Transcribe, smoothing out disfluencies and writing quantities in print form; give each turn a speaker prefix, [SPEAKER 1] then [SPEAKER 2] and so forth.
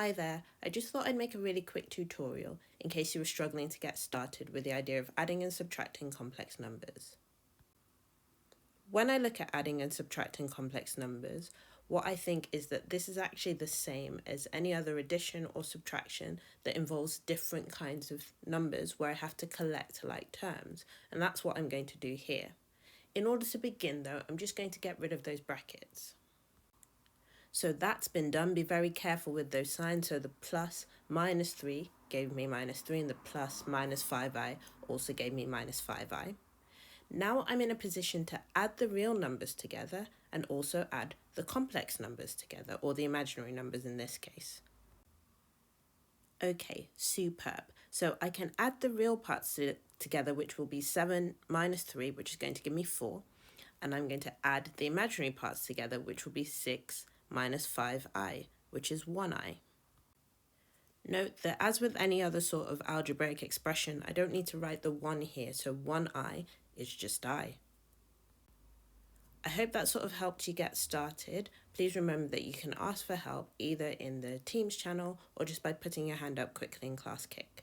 [SPEAKER 1] Hi there, I just thought I'd make a really quick tutorial in case you were struggling to get started with the idea of adding and subtracting complex numbers. When I look at adding and subtracting complex numbers, what I think is that this is actually the same as any other addition or subtraction that involves different kinds of numbers where I have to collect like terms, and that's what I'm going to do here. In order to begin though, I'm just going to get rid of those brackets. So that's been done. Be very careful with those signs. So the plus minus 3 gave me minus 3 and the plus minus 5i also gave me minus 5i. Now I'm in a position to add the real numbers together and also add the complex numbers together, or the imaginary numbers in this case. Okay, superb. So I can add the real parts together, which will be 7 minus 3, which is going to give me 4. And I'm going to add the imaginary parts together, which will be 6 minus 5i, which is 1i. Note that as with any other sort of algebraic expression, I don't need to write the 1 here, so 1i is just I. I hope that sort of helped you get started. Please remember that you can ask for help either in the Teams channel or just by putting your hand up quickly in class kick.